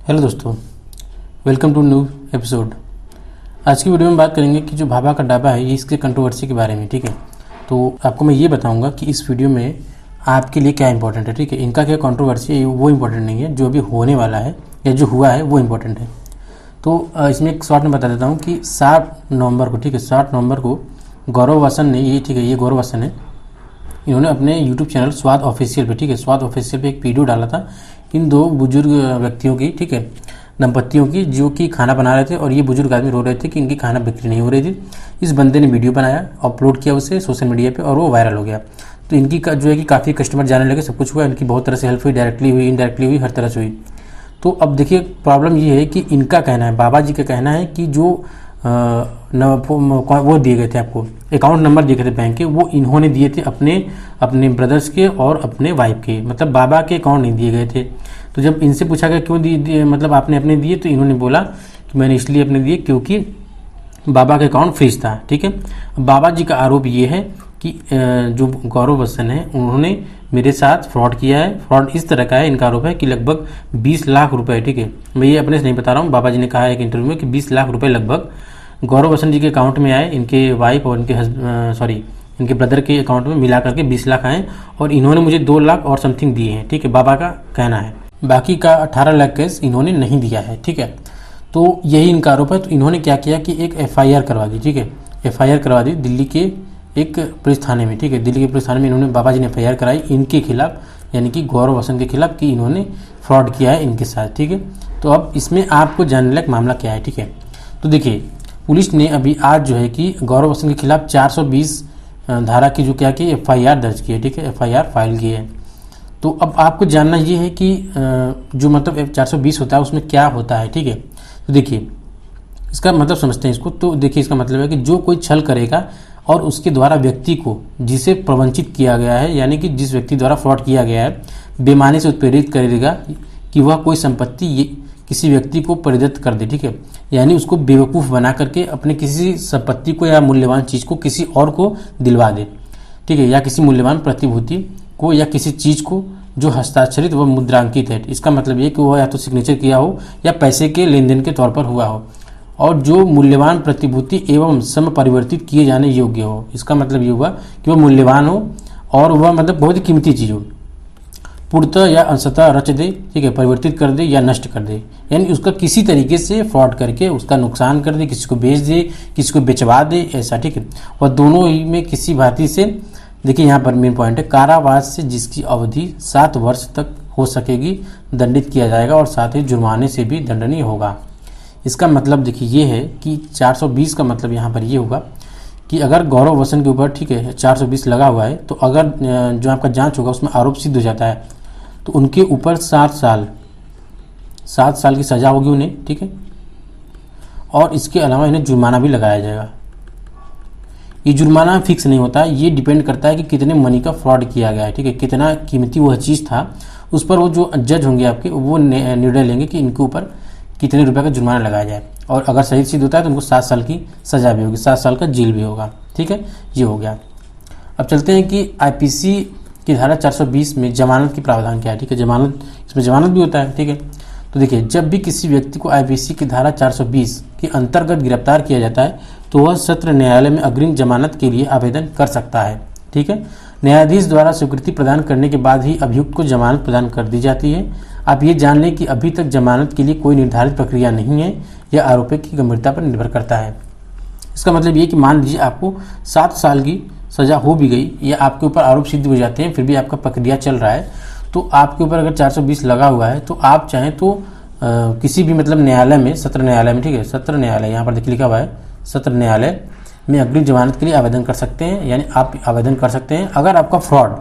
Hello दोस्तों, welcome to new episode. आज की वीडियो में बात करेंगे कि जो भाभा का ढाबा है ये इसके कंट्रोवर्सी के बारे में। ठीक है, तो आपको मैं ये बताऊंगा कि इस वीडियो में आपके लिए क्या इंपॉर्टेंट है। ठीक है, इनका क्या कंट्रोवर्सी है वो इंपॉर्टेंट नहीं है, जो अभी होने वाला है या जो हुआ है वो इंपॉर्टेंट है। तो इसमें एक शॉर्ट में बता देता हूँ कि 7 नवंबर को, ठीक है, 7 नवंबर को गौरव वसन ने, ये ठीक है, ये गौरव वसन है, इन्होंने अपने यूट्यूब चैनल स्वाद ऑफिशियल पे, ठीक है, स्वाद ऑफिशियल पे एक वीडियो डाला था इन दो बुजुर्ग व्यक्तियों की, ठीक है, दंपतियों की, जो कि खाना बना रहे थे और ये बुजुर्ग आदमी रो रहे थे कि इनकी खाना बिक्री नहीं हो रही थी। इस बंदे ने वीडियो बनाया, अपलोड किया उसे सोशल मीडिया पे और वो वायरल हो गया। तो इनकी जो है कि काफ़ी कस्टमर जाने लगे, सब कुछ हुआ, इनकी बहुत तरह से हेल्प हुई, डायरेक्टली हुई, इनडायरेक्टली हुई, हर तरह से हुई। तो अब देखिए प्रॉब्लम ये है कि इनका कहना है, बाबा जी का कहना है कि जो वो दिए गए थे, आपको अकाउंट नंबर दिए गए थे बैंक के, वो इन्होंने दिए थे अपने ब्रदर्स के और अपने वाइफ के, मतलब बाबा के अकाउंट नहीं दिए गए थे। तो जब इनसे पूछा गया क्यों दिए, मतलब आपने अपने दिए, तो इन्होंने बोला कि मैंने इसलिए अपने दिए क्योंकि बाबा का अकाउंट फ्रीज था। ठीक है, बाबा जी का आरोप ये है कि जो गौरव वसन है उन्होंने मेरे साथ फ्रॉड किया है। फ्रॉड इस तरह का है, इनका आरोप है कि लगभग 20 लाख रुपए, ठीक है, मैं ये अपने से नहीं बता रहा हूँ, बाबा जी ने कहा है एक इंटरव्यू में कि 20 लाख रुपए लगभग गौरव वसन जी के अकाउंट में आए, इनके वाइफ और इनके ब्रदर के अकाउंट में मिला करके 20 लाख आए और इन्होंने मुझे 2 लाख और समथिंग दिए हैं। ठीक है, बाबा का कहना है, बाकी का 18 लाख कैश इन्होंने नहीं दिया है। ठीक है, तो यही इनका आरोप है। तो इन्होंने क्या किया कि एक FIR करवा दी, ठीक है, FIR करवा दी दिल्ली के एक पुलिस थाने में। ठीक है, दिल्ली के पुलिस थाने में इन्होंने, बाबा जी ने FIR कराई इनके खिलाफ, यानी कि गौरव वसन के खिलाफ, कि इन्होंने फ्रॉड किया है इनके साथ। ठीक है, तो अब इसमें आपको जानने लायक मामला क्या है। ठीक है, तो देखिए पुलिस ने अभी आज जो है कि गौरव वसन के खिलाफ 420 धारा की जो क्या की FIR दर्ज की है। ठीक है, FIR फाइल की है। तो अब आपको जानना ये है कि जो मतलब 420 होता है उसमें क्या होता है। ठीक है, तो देखिए इसका मतलब समझते हैं इसको। तो देखिए इसका मतलब है कि जो कोई छल करेगा और उसके द्वारा व्यक्ति को जिसे प्रवंचित किया गया है, यानी कि जिस व्यक्ति द्वारा फ्रॉड किया गया है, बेईमानी से उत्प्रेरित करेगा कि वह कोई संपत्ति किसी व्यक्ति को परिदत्त कर दे। ठीक है, यानी उसको बेवकूफ़ बना करके अपने किसी संपत्ति को या मूल्यवान चीज़ को किसी और को दिलवा दे। ठीक है, या किसी मूल्यवान प्रतिभूति को या किसी चीज़ को जो हस्ताक्षरित व मुद्रांकित है। इसका मतलब ये कि वह या तो सिग्नेचर किया हो या पैसे के लेन देन के तौर पर हुआ हो, और जो मूल्यवान प्रतिभूति एवं समपरिवर्तित किए जाने योग्य हो। इसका मतलब ये हुआ कि वह मूल्यवान हो और वह मतलब बहुत ही कीमती चीज़ हो, पूर्णतः या अंशतः रच दे, ठीक है, परिवर्तित कर दे या नष्ट कर दे, यानी उसका किसी तरीके से फ्रॉड करके उसका नुकसान कर दे, किसी को बेच दे, किसी को बेचवा दे, ऐसा। ठीक है, और दोनों ही में किसी भांति से, देखिए यहाँ पर मेन पॉइंट है, कारावास से जिसकी अवधि 7 वर्ष तक हो सकेगी दंडित किया जाएगा और साथ ही जुर्माने से भी दंडनीय होगा। इसका मतलब देखिए ये है कि 420 का मतलब यहाँ पर ये होगा कि अगर गौरव वसन के ऊपर, ठीक है, 420 लगा हुआ है, तो अगर जो आपका जांच होगा उसमें आरोप सिद्ध हो जाता है तो उनके ऊपर 7 साल की सज़ा होगी उन्हें। ठीक है, और इसके अलावा इन्हें जुर्माना भी लगाया जाएगा। ये जुर्माना फिक्स नहीं होता है, ये डिपेंड करता है कि कितने मनी का फ्रॉड किया गया है। ठीक है, कितना कीमती वह चीज़ था, उस पर वो जो जज होंगे आपके, वो निर्णय लेंगे कि इनके ऊपर कितने रुपए का जुर्माना लगाया जाए। और अगर सही सिद्ध होता है तो उनको 7 साल की सज़ा भी होगी, 7 साल का जेल भी होगा। ठीक है, ये हो गया। अब चलते हैं कि IPC की धारा 420 में जमानत की प्रावधान क्या है। ठीक है, जमानत, इसमें जमानत भी होता है। ठीक है, तो देखिए जब भी किसी व्यक्ति को IPC की धारा 420 के अंतर्गत गिरफ्तार किया जाता है तो वह सत्र न्यायालय में अग्रिम जमानत के लिए आवेदन कर सकता है। ठीक है, न्यायाधीश द्वारा स्वीकृति प्रदान करने के बाद ही अभियुक्त को जमानत प्रदान कर दी जाती है। आप ये जान लें कि अभी तक जमानत के लिए कोई निर्धारित प्रक्रिया नहीं है, यह आरोपी की गंभीरता पर निर्भर करता है। इसका मतलब ये कि मान लीजिए आपको 7 साल की सज़ा हो भी गई या आपके ऊपर आरोप सिद्ध हो जाते हैं, फिर भी आपका प्रक्रिया चल रहा है, तो आपके ऊपर अगर 420 लगा हुआ है तो आप चाहें तो किसी भी मतलब न्यायालय में, सत्र न्यायालय में, ठीक है, सत्र न्यायालय यहाँ पर देखिए लिखा हुआ है, सत्र न्यायालय में अग्रिम जमानत के लिए आवेदन कर सकते हैं। यानी आप आवेदन कर सकते हैं अगर आपका फ्रॉड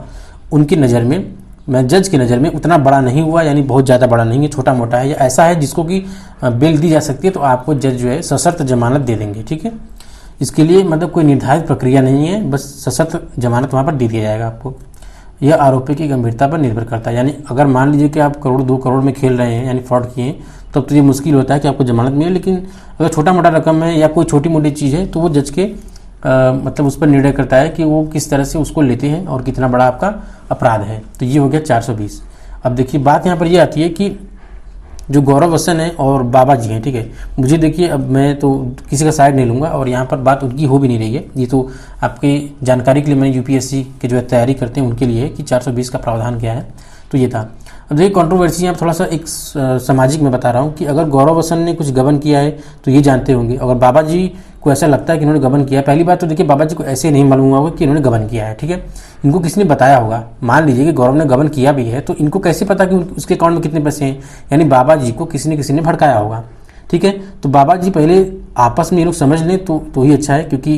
उनकी नज़र में, जज की नज़र में उतना बड़ा नहीं हुआ, यानी बहुत ज़्यादा बड़ा नहीं है, छोटा मोटा है या ऐसा है जिसको कि बेल दी जा सकती है, तो आपको जज जो है सशर्त जमानत दे देंगे। ठीक है, इसके लिए मतलब कोई निर्धारित प्रक्रिया नहीं है, बस सशर्त जमानत वहाँ पर दे दिया जाएगा आपको। यह आरोपी की गंभीरता पर निर्भर करता है। यानी अगर मान लीजिए कि आप करोड़ 2 करोड़ में खेल रहे हैं, यानी फ्रॉड किए हैं, तब तो ये मुश्किल होता है कि आपको जमानत मिले। लेकिन अगर छोटा मोटा रकम है या कोई छोटी मोटी चीज़ है तो वो जज के मतलब उस पर निर्णय करता है कि वो किस तरह से उसको लेते हैं और कितना बड़ा आपका अपराध है। तो ये हो गया 420। अब देखिए बात यहाँ पर ये आती है कि जो गौरव वसन है और बाबा जी हैं, ठीक है। मुझे देखिए, अब मैं तो किसी का साइड नहीं लूँगा और यहाँ पर बात उनकी हो भी नहीं रही है, ये तो आपके जानकारी के लिए मैंने यूपीएससी के जो है तैयारी करते हैं उनके लिए है कि 420 का प्रावधान क्या है, तो ये था। अब देखिए कंट्रोवर्सी यहाँ थोड़ा सा एक सामाजिक में बता रहा हूँ कि अगर गौरव वसन ने कुछ गबन किया है तो ये जानते होंगे, अगर बाबा जी को ऐसा लगता है कि इन्होंने गबन किया है, पहली बात तो देखिए बाबा जी को ऐसे नहीं मालूम होगा कि इन्होंने गबन किया है, ठीक है। इनको किसी ने बताया होगा, मान लीजिए कि गौरव ने गबन किया भी है तो इनको कैसे पता कि उसके अकाउंट में कितने पैसे हैं, यानी बाबा जी को किसी ने भड़काया होगा, ठीक है। तो बाबा जी पहले आपस में ये लोग समझ लें तो ही अच्छा है, क्योंकि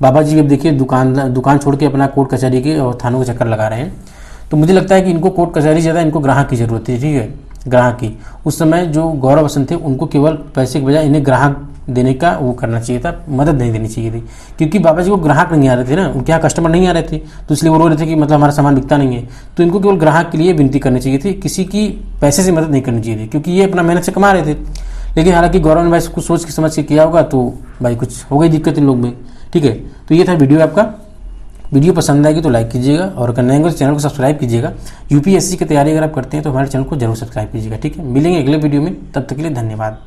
बाबा जी अब देखिए दुकान छोड़ के अपना कोर्ट कचहरी के और थानों के चक्कर लगा रहे हैं। तो मुझे लगता है कि इनको कोर्ट कचहरी ज़्यादा, इनको ग्राहक की ज़रूरत है, ठीक है, ग्राहक की। उस समय जो गौरव वसन थे उनको केवल पैसे के बजाय इन्हें ग्राहक देने का वो करना चाहिए था, मदद नहीं देनी चाहिए थी, क्योंकि बाबा जी को ग्राहक नहीं आ रहे थे ना, उनके यहाँ कस्टमर नहीं आ रहे थे, तो इसलिए वो रो रहे थे कि मतलब हमारा सामान बिकता नहीं है। तो इनको केवल ग्राहक के लिए विनती करनी चाहिए थी, किसी की पैसे से मदद नहीं करनी चाहिए थी, क्योंकि ये अपना मेहनत से कमा रहे थे। लेकिन हालांकि गौरव ने भाई कुछ सोच के समझ के किया होगा, तो भाई कुछ हो गई दिक्कत इन लोग में, ठीक है। तो ये था वीडियो आपका। वीडियो पसंद आएगी तो लाइक कीजिएगा और अगर नए हो तो चैनल को सब्सक्राइब कीजिएगा। यूपीएससी की तैयारी अगर आप करते हैं तो हमारे चैनल को जरूर सब्सक्राइब कीजिएगा, ठीक है। मिलेंगे अगले वीडियो में, तब तक के लिए धन्यवाद।